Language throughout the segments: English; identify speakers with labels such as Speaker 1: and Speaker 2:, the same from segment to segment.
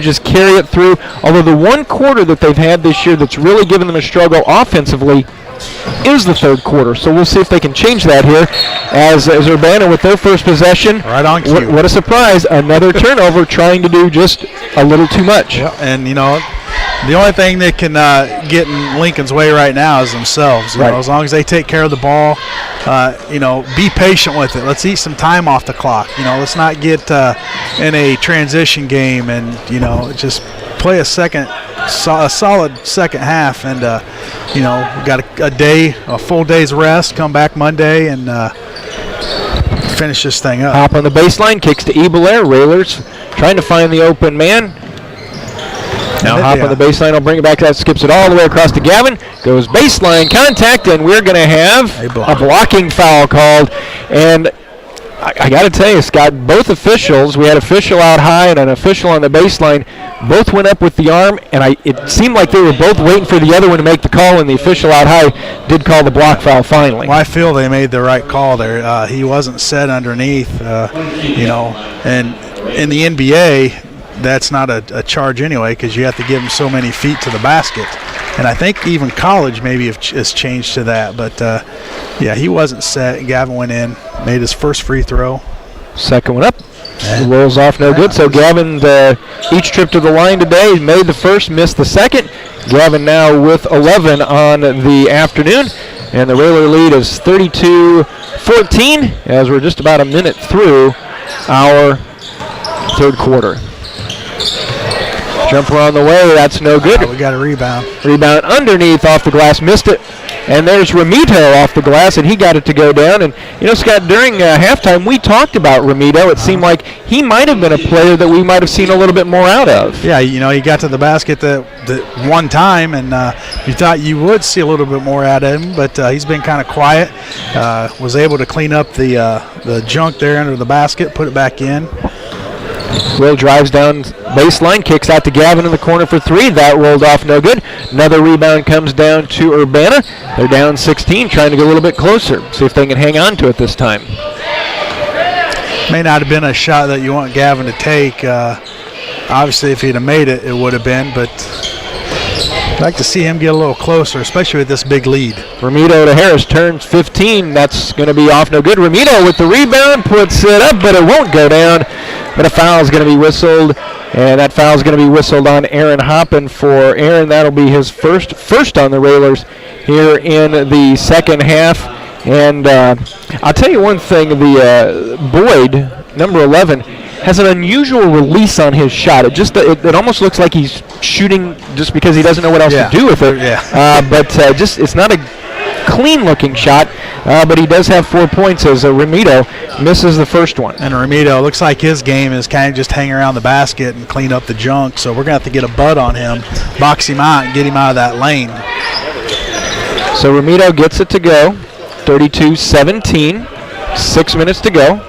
Speaker 1: just carry it through. Although the one quarter that they've had this year that's really given them a struggle offensively is the third quarter. So we'll see if they can change that here as Urbana with their first possession.
Speaker 2: Right on cue.
Speaker 1: What a surprise. Another turnover, trying to do just a little too much.
Speaker 2: Yeah, and, the only thing that can get in Lincoln's way right now is themselves. You know, as long as they take care of the ball, be patient with it. Let's eat some time off the clock. Let's not get in a transition game and, just play a solid second half. And, we got a full day's rest, come back Monday and finish this thing up.
Speaker 1: Hop on the baseline, kicks to Ebelair. Railers trying to find the open man. Now hop on the baseline, I'll bring it back. That skips it all the way across to Gavin. Goes baseline contact, and we're going to have a blocking foul called. And I got to tell you, Scott, both officials, we had an official out high and an official on the baseline, both went up with the arm, and it seemed like they were both waiting for the other one to make the call, and the official out high did call the block foul finally.
Speaker 2: Well, I feel they made the right call there. He wasn't set underneath, and in the NBA, that's not a charge anyway because you have to give him so many feet to the basket. And I think even college maybe has changed to that. But, he wasn't set. Gavin went in, made his first free throw.
Speaker 1: Second one up. Rolls off no good. So Gavin, each trip to the line today, made the first, missed the second. Gavin now with 11 on the afternoon. And the Railer lead is 32-14 as we're just about a minute through our third quarter. Jumper on the way, that's no good.
Speaker 2: We got a rebound.
Speaker 1: Rebound underneath off the glass, missed it. And there's Ramito off the glass, and he got it to go down. And, Scott, during halftime, we talked about Ramito. It seemed like he might have been a player that we might have seen a little bit more out of.
Speaker 2: Yeah, he got to the basket that one time, and you thought you would see a little bit more out of him, but he's been kind of quiet. Was able to clean up the junk there under the basket, put it back in.
Speaker 1: Will drives down baseline, kicks out to Gavin in the corner for three. That rolled off no good. Another rebound comes down to Urbana. They're down 16, trying to get a little bit closer. See if they can hang on to it this time.
Speaker 2: May not have been a shot that you want Gavin to take. Obviously, if he'd have made it, it would have been. But I'd like to see him get a little closer, especially with this big lead.
Speaker 1: Ramito to Harris, turns 15. That's going to be off no good. Ramito with the rebound, puts it up, but it won't go down. But a foul is going to be whistled, and that foul is going to be whistled on Aaron Hoppin for Aaron. That'll be his first on the Railers here in the second half. And I'll tell you one thing, the Boyd, number 11, has an unusual release on his shot. It almost looks like he's shooting just because he doesn't know what else to do with it. But it's not a clean-looking shot, but he does have 4 points as Ramito misses the first one.
Speaker 2: And Ramito, looks like his game is kind of just hang around the basket and clean up the junk, so we're going to have to get a bud on him, box him out, and get him out of that lane.
Speaker 1: So Ramito gets it to go, 32-17, 6 minutes to go.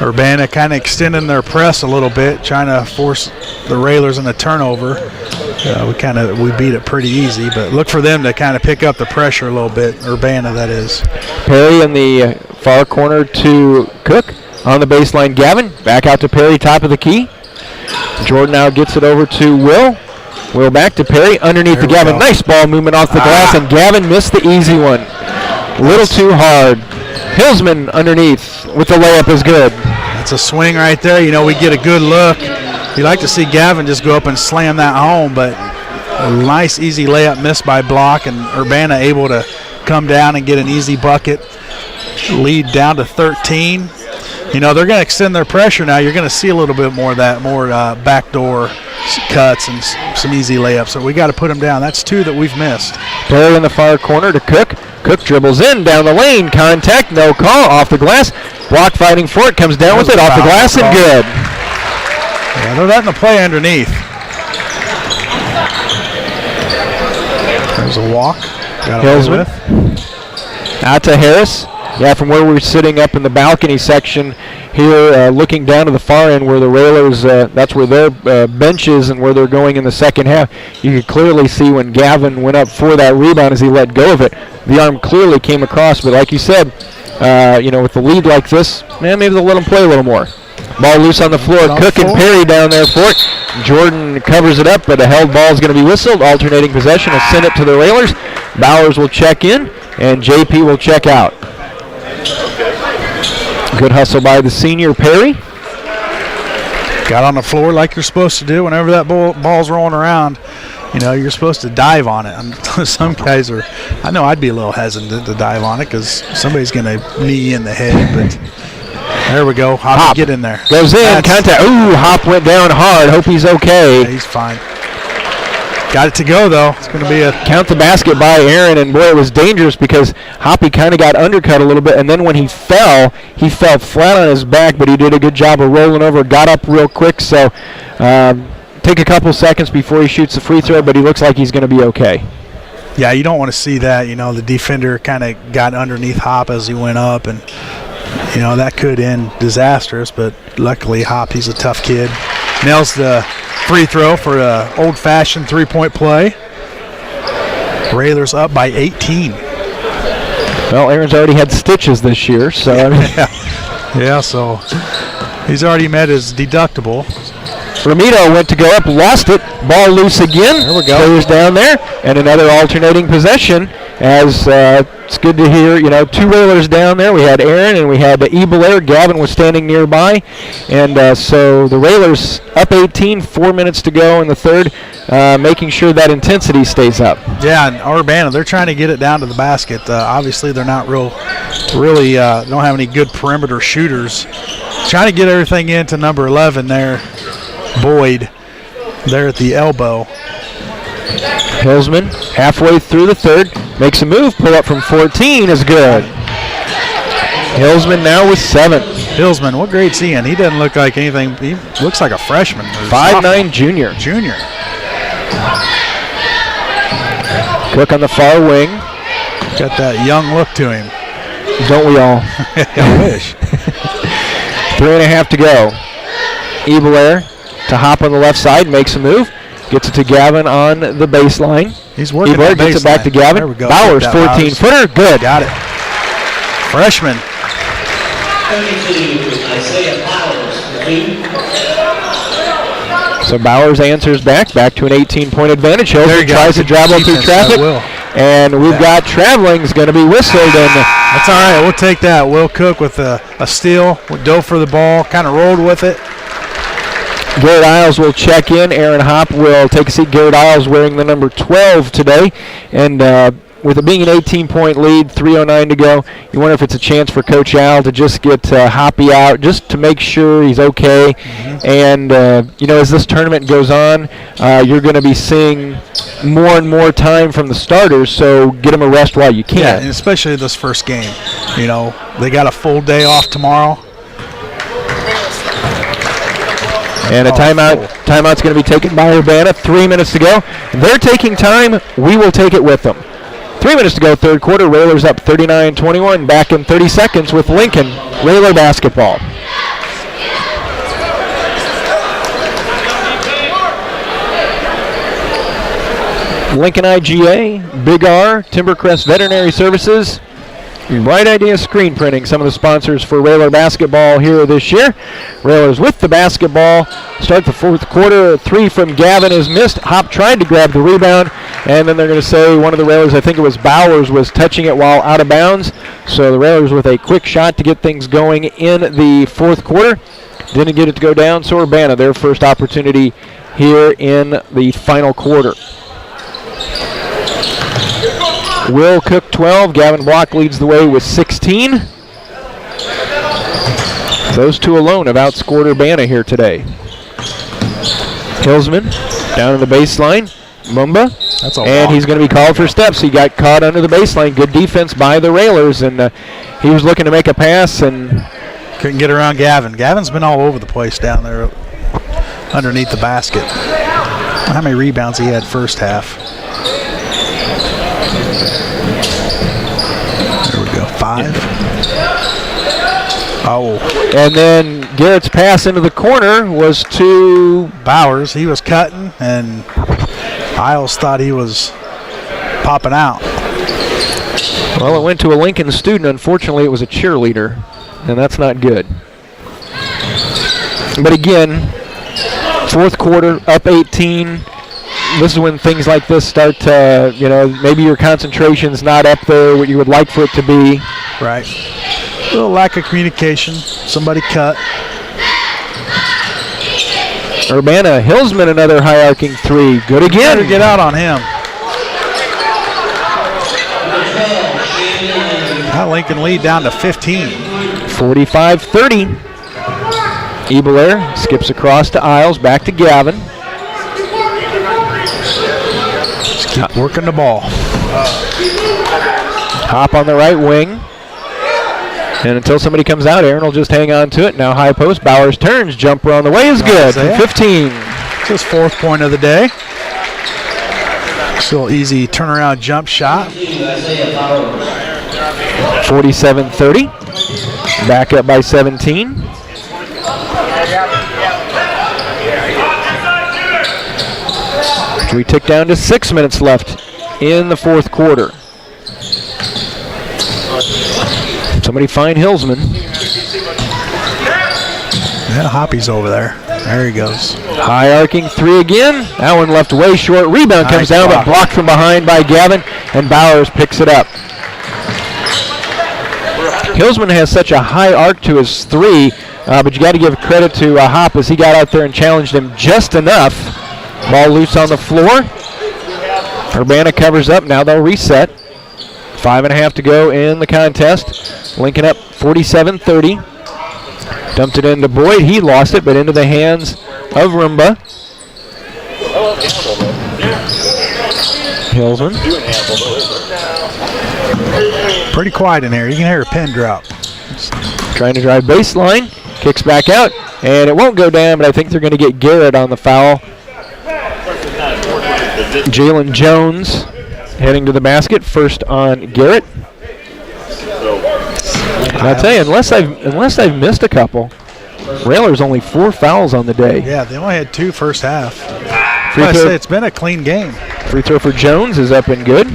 Speaker 2: Urbana kind of extending their press a little bit, trying to force the Railers in a turnover. We beat it pretty easy, but look for them to kind of pick up the pressure a little bit, Urbana that is. Perry
Speaker 1: in the far corner to Cook. On the baseline, Gavin. Back out to Perry, top of the key. Jordan now gets it over to Will. Will back to Perry, underneath to Gavin. Nice ball movement off the glass, and Gavin missed the easy one. A little too hard. Hillsman underneath with the layup is good.
Speaker 2: That's a swing right there. We get a good look. You'd like to see Gavin just go up and slam that home, but a nice, easy layup missed by block, and Urbana able to come down and get an easy bucket. Lead down to 13. They're going to extend their pressure now. You're going to see a little bit more of that, more backdoor cuts and some easy layups. So we got to put them down. That's two that we've missed.
Speaker 1: Perry in the far corner to Cook. Cook dribbles in, down the lane, contact, no call, off the glass. Block fighting for it, comes down with it, off the glass, and good.
Speaker 2: Yeah, they're letting the play underneath. There's a walk. Got away with.
Speaker 1: Out to Harris. Yeah, from where we're sitting up in the balcony section here, looking down to the far end where the Railers, that's where their bench is and where they're going in the second half. You could clearly see when Gavin went up for that rebound as he let go of it. The arm clearly came across, but like you said, with the lead like this, maybe they'll let him play a little more. Ball loose on the floor. Cook and Perry down there for it. Jordan covers it up, but a held ball is going to be whistled. Alternating possession will send it to the Railers. Bowers will check in, and JP will check out. Good hustle by the senior Perry.
Speaker 2: Got on the floor like you're supposed to do whenever that ball's rolling around. You know, you're supposed to dive on it. Some guys are, I know I'd be a little hesitant to dive on it because somebody's going to knee you in the head, but there we go. Hop, get in there.
Speaker 1: Goes in, contact. Ooh, Hop went down hard. Hope he's okay.
Speaker 2: Yeah, he's fine. Got it to go, though. It's going to be a
Speaker 1: count the basket by Aaron, and boy, it was dangerous because Hoppy kind of got undercut a little bit, and then when he fell flat on his back, but he did a good job of rolling over, got up real quick, so take a couple seconds before he shoots the free throw, but he looks like he's going to be okay.
Speaker 2: Yeah, you don't want to see that. You know, the defender kind of got underneath Hop as he went up, and, you know, that could end disastrous, but luckily Hop, he's a tough kid. Nails the free throw for an old-fashioned three-point play. Railers up by 18.
Speaker 1: Well, Aaron's already had stitches this year, so I mean.
Speaker 2: Yeah, so he's already met his deductible.
Speaker 1: Ramito went to go up, lost it. Ball loose again.
Speaker 2: There we go.
Speaker 1: Players down there, and another alternating possession. As it's good to hear, you know, two Railers down there. We had Aaron and we had Ebelair. Gavin was standing nearby, and so the Railers up 18. 4 minutes to go in the third, making sure that intensity stays up.
Speaker 2: Yeah, and Urbana, they're trying to get it down to the basket. Obviously, they're not really don't have any good perimeter shooters. Trying to get everything into number 11 there. Boyd there at the elbow.
Speaker 1: Hillsman halfway through the third makes a move. Pull up from 14 is good. Hillsman now with 7.
Speaker 2: Hillsman, what grade's he in? He doesn't look like anything. He looks like a freshman.
Speaker 1: 5'9" junior. Cook on the far wing.
Speaker 2: Got that young look to him.
Speaker 1: Don't we all?
Speaker 2: I wish.
Speaker 1: 3.5 to go. Ebelair to Hop on the left side, makes a move, gets it to Gavin on the baseline.
Speaker 2: He's working
Speaker 1: Ebelair gets it back to Gavin.
Speaker 2: There we go.
Speaker 1: Bowers, 14-footer, good.
Speaker 2: Got it. Freshman.
Speaker 1: So Bowers answers back to an 18-point advantage. Hillsman tries to travel through traffic, and we've got traveling's going to be whistled. And
Speaker 2: that's all right. We'll take that. Will Cook with a steal, dove for the ball, kind of rolled with it.
Speaker 1: Garrett Isles will check in. Aaron Hop will take a seat. Garrett Isles wearing the number 12 today. And with it being an 18-point lead, 3:09 to go, you wonder if it's a chance for Coach Al to just get Hoppy out, just to make sure he's okay. Mm-hmm. And, you know, as this tournament goes on, you're going to be seeing more and more time from the starters, so get them a rest while you can.
Speaker 2: Yeah, and especially this first game. You know, they got a full day off tomorrow.
Speaker 1: And a timeout's going to be taken by Urbana. 3 minutes to go. They're taking time. We will take it with them. 3 minutes to go, third quarter. Railers up 39-21. Back in 30 seconds with Lincoln Railer basketball. Lincoln IGA, Big R, Timbercrest Veterinary Services, Bright Idea Screen Printing, some of the sponsors for Railer basketball here this year. Railers with the basketball. Start the fourth quarter. 3 from Gavin is missed. Hop tried to grab the rebound, and then they're going to say one of the Railers, I think it was Bowers, was touching it while out of bounds. So the Railers with a quick shot to get things going in the fourth quarter. Didn't get it to go down, so Urbana, their first opportunity here in the final quarter. Will Cook 12, Gavin Block leads the way with 16. Those two alone have outscored Urbana here today. Hillsman down in the baseline. Mumba. And he's going to be called for steps. He got caught under the baseline. Good defense by the Railers, and he was looking to make a pass and
Speaker 2: couldn't get around Gavin. Gavin's been all over the place down there underneath the basket. How many rebounds he had first half? There we go, 5. Oh.
Speaker 1: And then Garrett's pass into the corner was to
Speaker 2: Bowers. He was cutting, and Isles thought he was popping out.
Speaker 1: Well, it went to a Lincoln student. Unfortunately, it was a cheerleader, and that's not good. But again, fourth quarter, up 18. This is when things like this start to, maybe your concentration's not up there what you would like for it to be.
Speaker 2: Right. A little lack of communication. Somebody cut.
Speaker 1: Urbana, Hillsman, another high arcing three. Good again.
Speaker 2: Better get out on him. That Lincoln lead down to 15.
Speaker 1: 45-30. Ebelair skips across to Isles, back to Gavin.
Speaker 2: Just keep working the ball.
Speaker 1: Hop on the right wing. And until somebody comes out, Aaron will just hang on to it. Now high post, Bowers turns, jumper on the way is good. 15.
Speaker 2: It's his 4th point of the day. Still easy turnaround jump shot.
Speaker 1: 47-30. Back up by 17. We tick down to 6 minutes left in the fourth quarter. Somebody find Hillsman.
Speaker 2: Yeah, Hoppy's over there. There he goes.
Speaker 1: High arcing three again. That one left way short. Rebound comes down, but blocked from behind by Gavin, and Bowers picks it up. Hillsman has such a high arc to his three, but you got to give credit to Hop as he got out there and challenged him just enough. Ball loose on the floor. Urbana covers up. Now they'll reset. 5.5 to go in the contest. Lincoln up 47-30. Dumped it into Boyd. He lost it, but into the hands of Rumba. Hillsman.
Speaker 2: Pretty quiet in here. You can hear a pin drop.
Speaker 1: Trying to drive baseline. Kicks back out, and it won't go down, but I think they're going to get Garrett on the foul. Jalen Jones heading to the basket, first on Garrett. And I'll tell you, unless I've missed a couple, Railers only 4 fouls on the day.
Speaker 2: Yeah, they only had 2 first half. I say it's been a clean game.
Speaker 1: Free throw for Jones is up and good.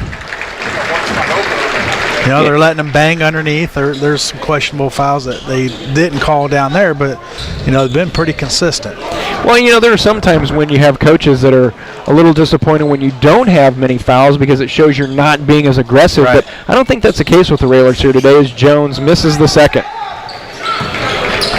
Speaker 2: You know, they're letting them bang underneath. There's some questionable fouls that they didn't call down there, but, they've been pretty consistent.
Speaker 1: Well, there are some times when you have coaches that are a little disappointed when you don't have many fouls because it shows you're not being as aggressive. Right. But I don't think that's the case with the Railers here today as Jones misses the second.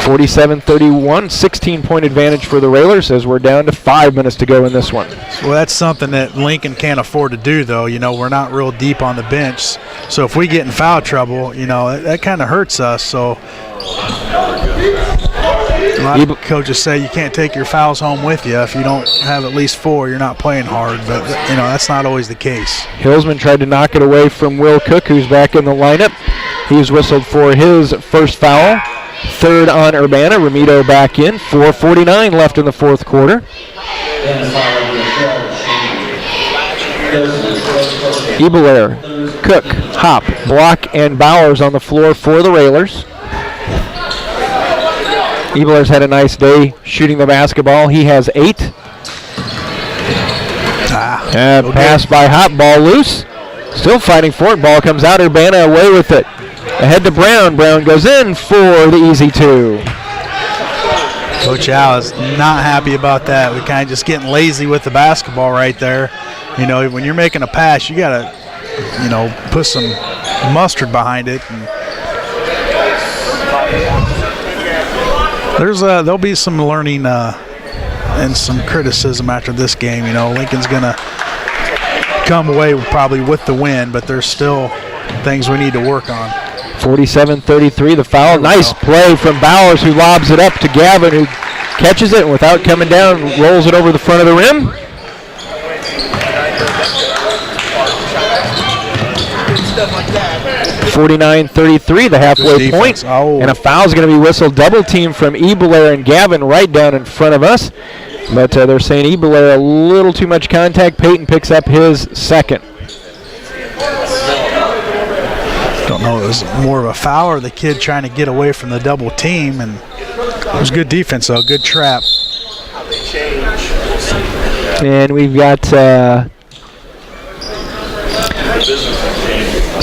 Speaker 1: 47-31, 16-point advantage for the Railers as we're down to 5 minutes to go in this one.
Speaker 2: Well, that's something that Lincoln can't afford to do, though. We're not real deep on the bench. So if we get in foul trouble, that kind of hurts us. So a lot of coaches say you can't take your fouls home with you. If you don't have at least 4, you're not playing hard. But, that's not always the case.
Speaker 1: Hillsman tried to knock it away from Will Cook, who's back in the lineup. He's whistled for his first foul. Third on Urbana. Ramito back in. 4:49 left in the fourth quarter. Ebelair, Cook, Hop, Block, and Bowers on the floor for the Railers. Ebelair's had a nice day shooting the basketball. He has 8. Pass by Hop, ball loose. Still fighting for it. Ball comes out. Urbana away with it. Ahead to Brown. Brown goes in for the easy 2.
Speaker 2: Coach Al is not happy about that. We're kind of just getting lazy with the basketball right there. When you're making a pass, you got to, put some mustard behind it. And there'll be some learning and some criticism after this game. Lincoln's going to come away probably with the win, but there's still things we need to work on.
Speaker 1: 47-33, the foul. Nice play from Bowers, who lobs it up to Gavin, who catches it and without coming down, rolls it over the front of the rim. (49-33), the halfway point. And a foul's going to be whistled. Double team from Ebelair and Gavin right down in front of us. But they're saying Ebelair a little too much contact. Peyton picks up his second.
Speaker 2: Don't know if it was more of a foul or the kid trying to get away from the double team, and it was good defense, though. Good trap.
Speaker 1: And we've got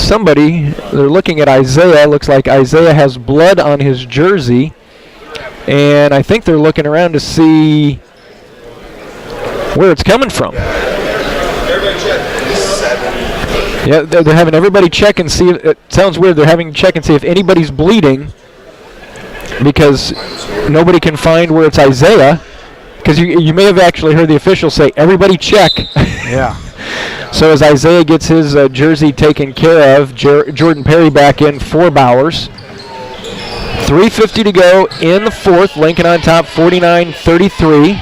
Speaker 1: somebody. They're looking at Isaiah. Looks like Isaiah has blood on his jersey. And I think they're looking around to see where it's coming from. Yeah, they're having everybody check and see. It sounds weird. They're having to check and see if anybody's bleeding, because nobody can find where it's Isaiah. Because you may have actually heard the officials say, everybody check.
Speaker 2: Yeah.
Speaker 1: So as Isaiah gets his jersey taken care of, Jordan Perry back in for Bowers. 3:50 to go in the fourth. Lincoln on top, 49-33.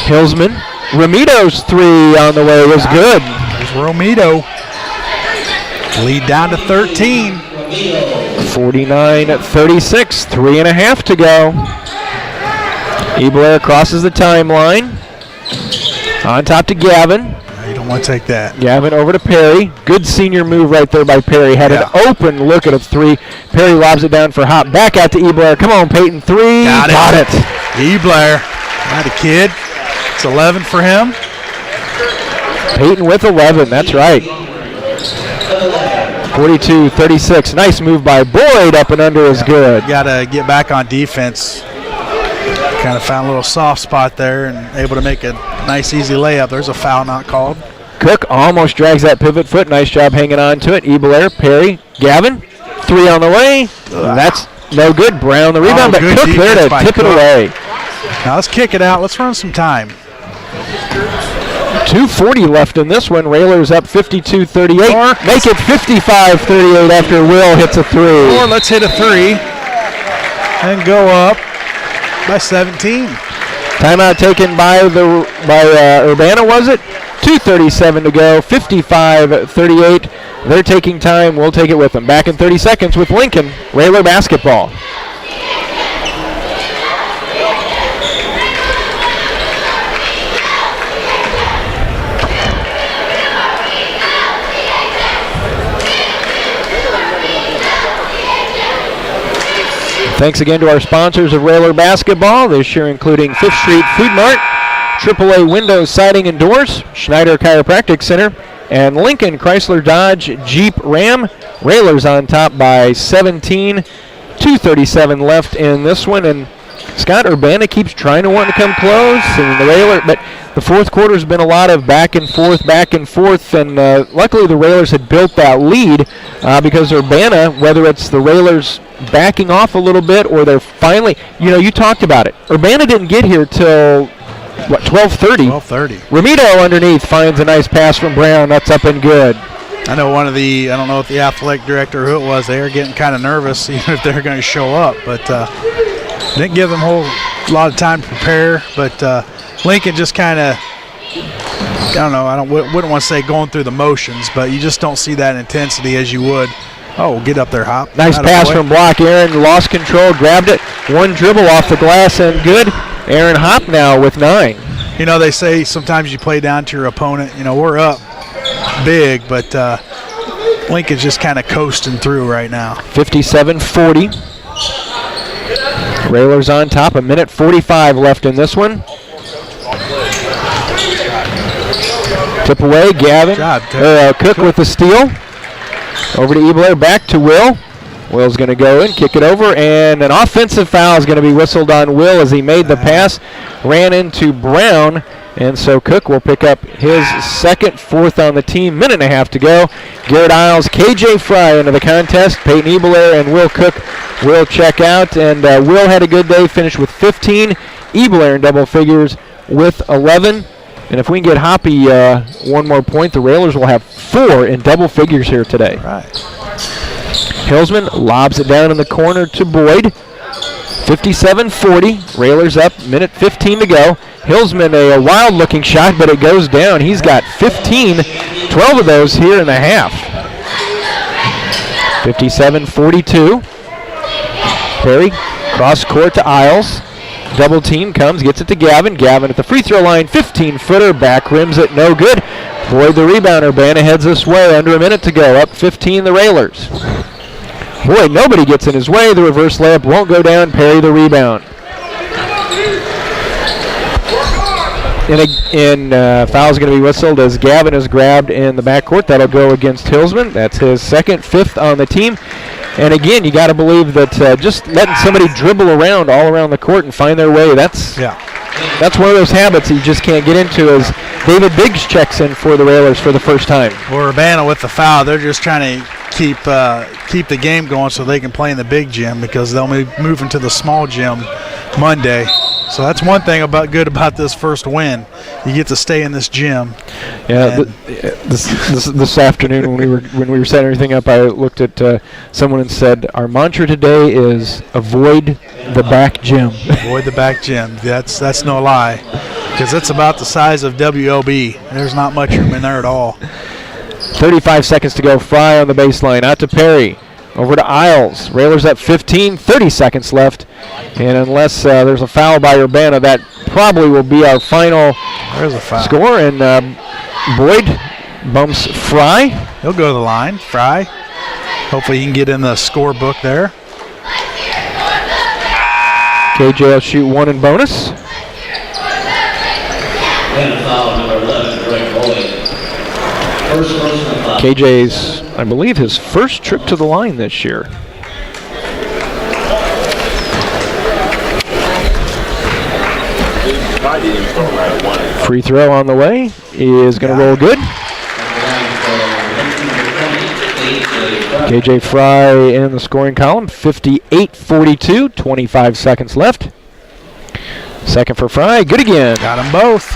Speaker 1: Hillsman. Romito's three on the way was good.
Speaker 2: There's Romito. Lead down to 13.
Speaker 1: 49-36, 3.5 to go. Ebler crosses the timeline. On top to Gavin.
Speaker 2: No, you don't want to take that.
Speaker 1: Gavin over to Perry. Good senior move right there by Perry. Had an open look at a three. Perry lobs it down for Hop. Back out to Ebler. Come on, Peyton. Three. Got it.
Speaker 2: Ebler. Not a kid. It's 11 for him.
Speaker 1: Peyton with 11. That's right. 42-36. Nice move by Boyd. Up and under is good.
Speaker 2: Got to get back on defense. Kind of found a little soft spot there and able to make a nice, easy layup. There's a foul not called.
Speaker 1: Cook almost drags that pivot foot. Nice job hanging on to it. Ebler, Perry, Gavin. Three on the way. That's no good. Brown the rebound, but Cook there to tip it away.
Speaker 2: Now let's kick it out. Let's run some time.
Speaker 1: 2:40 left in this one. Railers up 52-38. Make it 55-38 after Will hits a three.
Speaker 2: Or let's hit a three and go up by 17.
Speaker 1: Timeout taken by Urbana, was it? 2:37 to go. 55-38. They're taking time. We'll take it with them. Back in 30 seconds with Lincoln. Railer basketball. Thanks again to our sponsors of Railer Basketball, this year including 5th Street Food Mart, AAA Windows, Siding and Doors, Schneider Chiropractic Center, and Lincoln Chrysler Dodge Jeep Ram. Railers on top by 17. 2:37 left in this one, and Scott, Urbana keeps trying to want to come close, and the Railer, but the fourth quarter has been a lot of back and forth, and luckily the Railers had built that lead because Urbana, whether it's the Railers backing off a little bit or they're finally, you talked about it. Urbana didn't get here till, 12:30?
Speaker 2: 12:30.
Speaker 1: Romito underneath finds a nice pass from Brown. That's up and good.
Speaker 2: I know I don't know if the athletic director or who it was, they were getting kind of nervous even if they're going to show up, but didn't give them a whole lot of time to prepare, but Lincoln just kind of, I don't know, wouldn't want to say going through the motions, but you just don't see that intensity as you would. Oh, get up there, Hop.
Speaker 1: Nice pass from block. Aaron lost control, grabbed it. One dribble off the glass and good. Aaron Hop now with 9.
Speaker 2: They say sometimes you play down to your opponent. We're up big, but Lincoln's just kind of coasting through right now.
Speaker 1: 57-40. Railers on top. 1:45 left in this one. Tip away, Gavin. Cook with the steal. Over to Ebler, back to Will. Will's going to go in, kick it over, and an offensive foul is going to be whistled on Will as he made the pass, ran into Brown, and so Cook will pick up his second, fourth on the team. Minute and a half to go. Garrett Isles, KJ Fry into the contest. Peyton Ebler and Will Cook will check out, and Will had a good day, finished with 15. Ebler in double figures with 11. And if we can get Hoppy one more point, the Railers will have 4 in double figures here today.
Speaker 2: Right.
Speaker 1: Hillsman lobs it down in the corner to Boyd. 57-40. Railers up, minute 15 to go. Hillsman a wild-looking shot, but it goes down. He's got 15, 12 of those here in the half. 57-42. Perry, cross court to Isles. Double team comes, gets it to Gavin. Gavin at the free throw line, 15-footer, back rims it, no good. Boyd the rebounder. Urbana heads this way, under a minute to go. Up 15 the Railers. Boyd, nobody gets in his way. The reverse layup won't go down. Perry the rebound. Foul's going to be whistled as Gavin is grabbed in the backcourt. That'll go against Hillsman. That's his second, 5th on the team. And again, you got to believe that just letting somebody dribble around all around the court and find their way, that's one of those habits that you just can't get into. As David Biggs checks in for the Railers for the first time.
Speaker 2: Well, Urbana with the foul, they're just trying to keep the game going so they can play in the big gym, because they'll be moving to the small gym Monday. So that's one thing good about this first win. You get to stay in this gym.
Speaker 1: Yeah, this afternoon when we were setting everything up, I looked at someone and said, our mantra today is avoid the back gym.
Speaker 2: Avoid the back gym. That's no lie, because it's about the size of WLB. There's not much room in there at all.
Speaker 1: 35 seconds to go. Fry on the baseline. Out to Perry. Over to Isles. Railers at 15. 30 seconds left. And unless there's a foul by Urbana, that probably will be our final score. And Boyd bumps Fry.
Speaker 2: He'll go to the line. Fry. Hopefully he can get in the scorebook there.
Speaker 1: KJ will shoot one in bonus.
Speaker 3: And foul number 11, Greg Boyd. First personal foul.
Speaker 1: KJ's, I believe, his first trip to the line this year. Free throw on the way is going to roll good. KJ Fry in the scoring column, 58-42, 25 seconds left. Second for Fry, good again.
Speaker 2: Got them both.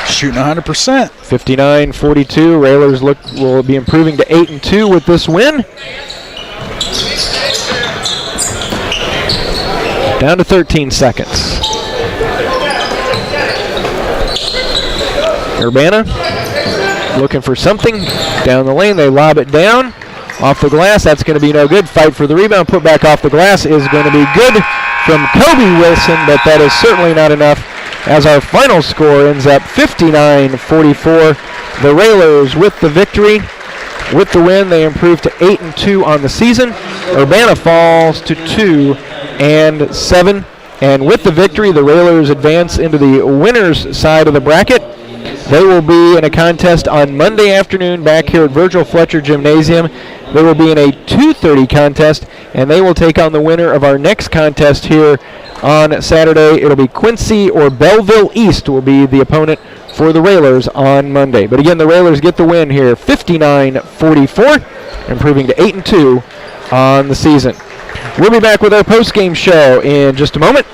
Speaker 2: Shooting 100%.
Speaker 1: 59-42, Railers will be improving to 8-2 with this win. Down to 13 seconds. Urbana looking for something down the lane. They lob it down off the glass. That's going to be no good. Fight for the rebound. Put back off the glass is going to be good from Kobe Wilson, but that is certainly not enough, as our final score ends up 59-44. The Railers with the victory. With the win, they improve to 8-2 on the season. Urbana falls to 2-7. And with the victory, the Railers advance into the winners' side of the bracket. They will be in a contest on Monday afternoon back here at Virgil Fletcher Gymnasium. They will be in a 2:30 contest, and they will take on the winner of our next contest here on Saturday. It'll be Quincy or Belleville East will be the opponent for the Railers on Monday. But again, the Railers get the win here, 59-44, improving to 8-2 on the season. We'll be back with our post-game show in just a moment.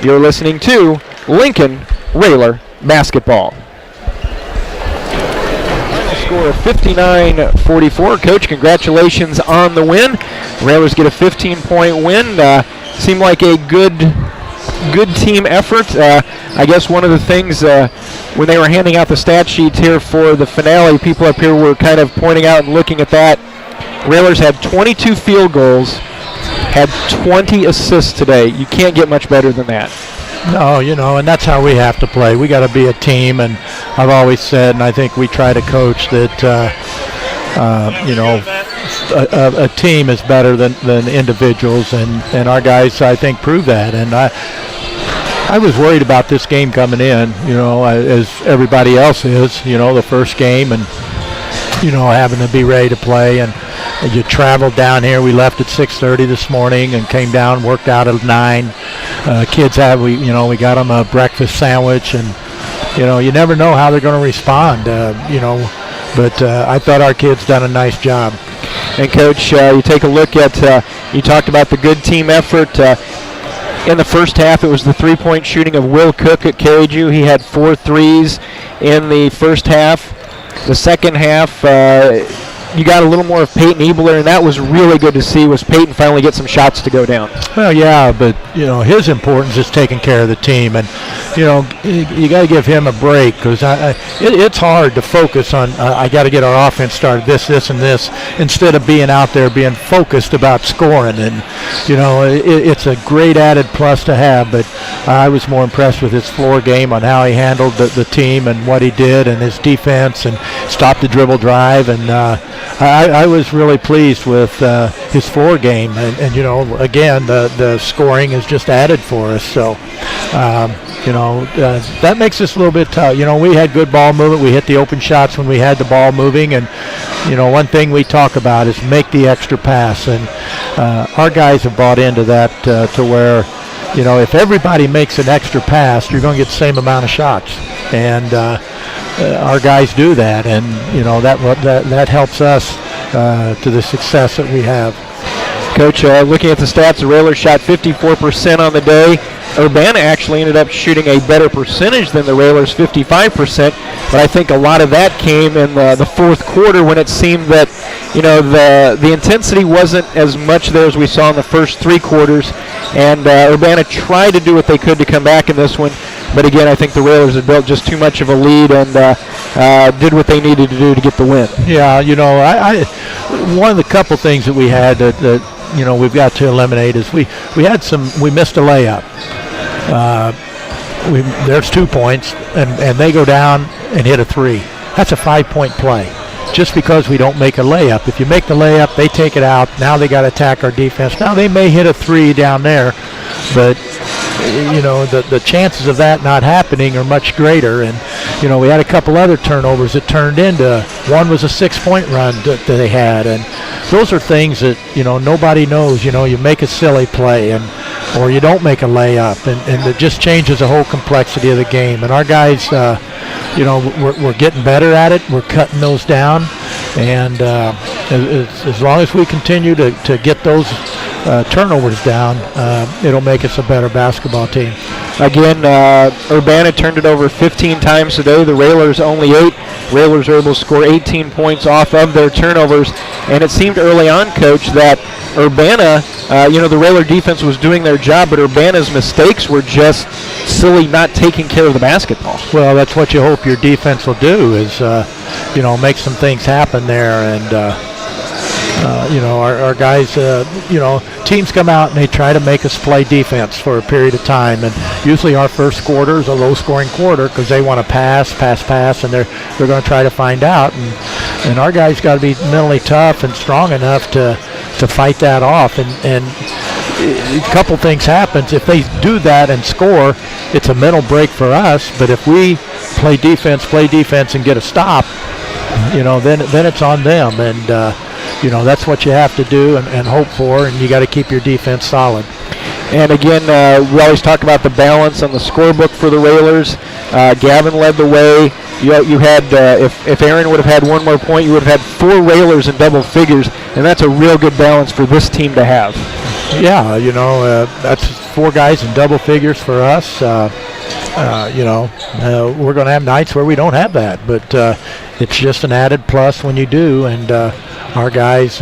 Speaker 1: You're listening to Lincoln Railer Basketball. Score of 59-44. Coach, congratulations on the win. Railers get a 15-point win. Seemed like a good team effort. I guess one of the things when they were handing out the stat sheets here for the finale, people up here were kind of pointing out and looking at that. Railers had 22 field goals, had 20 assists today. You can't get much better than that.
Speaker 4: No, and that's how we have to play. We got to be a team, and I've always said, and I think we try to coach that, a team is better than individuals, and our guys, I think, prove that. And I was worried about this game coming in, as everybody else is, the first game, and, having to be ready to play. And you traveled down here. We left at 6:30 this morning and came down, worked out at 9. Kids we got them a breakfast sandwich, and you never know how they're going to respond. But I thought our kids done a nice job.
Speaker 1: And Coach, you take a look at you talked about the good team effort. In the first half, it was the three-point shooting of Will Cook that carried you. He had 4 threes in the first half. The second half, you got a little more of Peyton Ebler, and that was really good to see, was Peyton finally get some shots to go down.
Speaker 4: Well, yeah, but, his importance is taking care of the team. And, you got to give him a break, because it's hard to focus on, I got to get our offense started, this, and this, instead of being out there being focused about scoring. And, it's a great added plus to have, but I was more impressed with his floor game on how he handled the team and what he did and his defense and stopped the dribble drive. And I was really pleased with his floor game, and again, the scoring is just added for us. So, that makes us a little bit tough. We had good ball movement. We hit the open shots when we had the ball moving, and one thing we talk about is make the extra pass, and our guys have bought into that to where, if everybody makes an extra pass, you're going to get the same amount of shots, and our guys do that, and that helps us to the success that we have.
Speaker 1: Coach, looking at the stats, the Railers shot 54% on the day. Urbana actually ended up shooting a better percentage than the Railers, 55%, but I think a lot of that came in the fourth quarter when it seemed that, the intensity wasn't as much there as we saw in the first three quarters, and Urbana tried to do what they could to come back in this one, but again, I think the Railers had built just too much of a lead and did what they needed to do to get the win.
Speaker 4: Yeah, one of the couple things that we had that we've got to eliminate is we missed a layup. There's 2 points, and they go down and hit a three. That's a 5-point play. Just because we don't make a layup. If you make the layup, they take it out. Now they got to attack our defense. Now they may hit a three down there, but the chances of that not happening are much greater. And we had a couple other turnovers that turned into, one was a 6-point run that they had, and those are things that nobody knows. You make a silly play or you don't make a layup, and it just changes the whole complexity of the game. And our guys, we're getting better at it. We're cutting those down, and as long as we continue to get those turnovers down, it'll make us a better basketball team.
Speaker 1: Again, Urbana turned it over 15 times today. The Railers only 8. Railers were able to score 18 points off of their turnovers. And it seemed early on, Coach, that Urbana, the Railer defense was doing their job, but Urbana's mistakes were just silly not taking care of the basketball.
Speaker 4: Well, that's what you hope your defense will do is, make some things happen there. And, our guys, teams come out and they try to make us play defense for a period of time. And usually our first quarter is a low-scoring quarter because they want to pass, and they're going to try to find out. And our guys got to be mentally tough and strong enough to fight that off. And a couple things happens. If they do that and score, it's a mental break for us. But if we play defense and get a stop, then it's on them. And that's what you have to do and hope for, and you got to keep your defense solid.
Speaker 1: And again, we always talk about the balance on the scorebook for the Railers. Gavin led the way. You had, if Aaron would have had one more point, you would have had 4 Railers in double figures, and that's a real good balance for this team to have.
Speaker 4: Yeah, that's 4 guys in double figures for us. We're going to have nights where we don't have that, but it's just an added plus when you do. And our guys,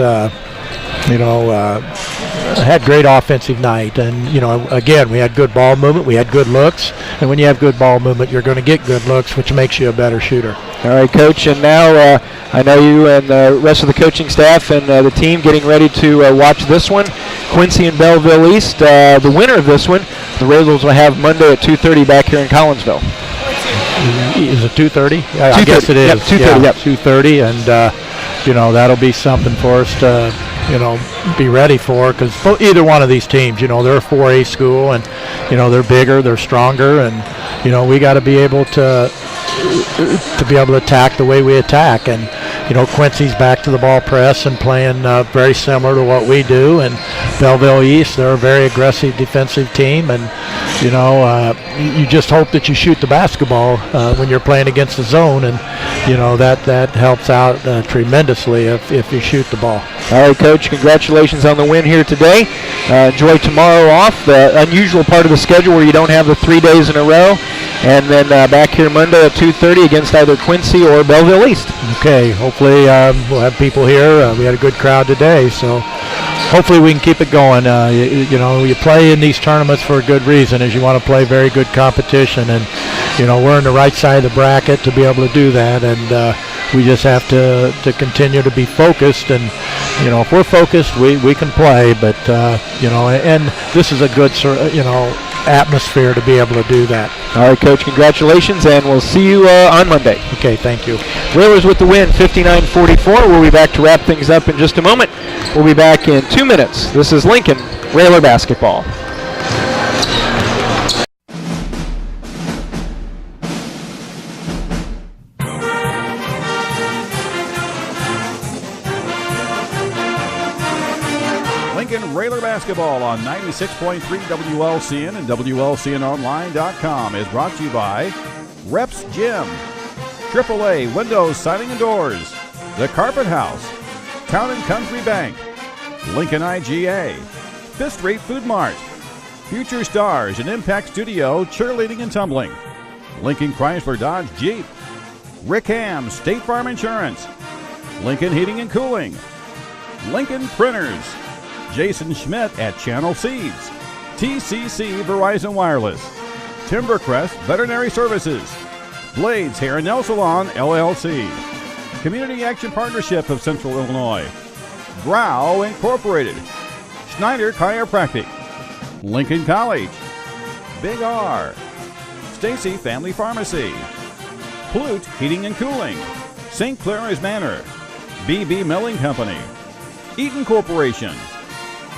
Speaker 4: had great offensive night. And, again, we had good ball movement. We had good looks. And when you have good ball movement, you're going to get good looks, which makes you a better shooter.
Speaker 1: All right, Coach. And now I know you and the rest of the coaching staff and the team getting ready to watch this one. Quincy and Belleville East, the winner of this one, the Railers will have Monday at 2:30 back here in Collinsville.
Speaker 4: Is it 2:30? I guess it is.
Speaker 1: Yep, 2:30. Yep.
Speaker 4: 2:30, and that'll be something for us to, be ready for, because either one of these teams, they're a 4A school, and they're bigger, they're stronger, and we got to be able to attack the way we attack. And Quincy's back to the ball press and playing very similar to what we do, and Belleville East, they're a very aggressive defensive team, and you just hope that you shoot the basketball when you're playing against the zone, and that helps out tremendously if you shoot the ball.
Speaker 1: All right, Coach, congratulations on the win here today. Enjoy tomorrow off, the unusual part of the schedule where you don't have the 3 days in a row, and then back here Monday at 2:30 against either Quincy or Belleville East.
Speaker 4: Okay, hopefully we'll have people here. We had a good crowd today, so hopefully we can keep it going. You play in these tournaments for a good reason, is you want to play very good competition, and we're in the right side of the bracket to be able to do that, and we just have to continue to be focused, and if we're focused, we can play, but and this is a good atmosphere to be able to do that.
Speaker 1: All right, Coach, congratulations, and we'll see you on Monday.
Speaker 4: Okay, thank you.
Speaker 1: Railers with the win, 59-44. We'll be back to wrap things up in just a moment. We'll be back in 2 minutes. This is Lincoln Railer Basketball.
Speaker 5: basketball on 96.3 WLCN and WLCNonline.com is brought to you by Reps Gym, AAA Windows, Siding and Doors, The Carpet House, Town and Country Bank, Lincoln IGA, Fifth Street Food Mart, Future Stars and Impact Studio Cheerleading and Tumbling, Lincoln Chrysler Dodge Jeep, Rick Ham State Farm Insurance, Lincoln Heating and Cooling, Lincoln Printers, Jason Schmidt at Channel Seeds, TCC Verizon Wireless, Timbercrest Veterinary Services, Blades Hair and Nail Salon LLC, Community Action Partnership of Central Illinois, Grau Incorporated, Schneider Chiropractic, Lincoln College, Big R, Stacy Family Pharmacy, Plute Heating and Cooling, St. Clair's Manor, BB Milling Company, Eaton Corporation,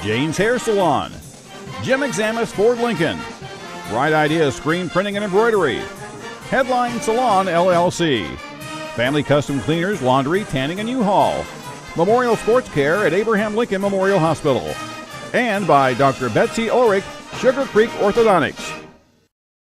Speaker 5: Jane's Hair Salon, Jim Examus Ford Lincoln, Bright Ideas Screen Printing and Embroidery, Headline Salon LLC, Family Custom Cleaners, Laundry, Tanning and U-Haul, Memorial Sports Care at Abraham Lincoln Memorial Hospital, and by Dr. Betsy Ulrich, Sugar Creek Orthodontics.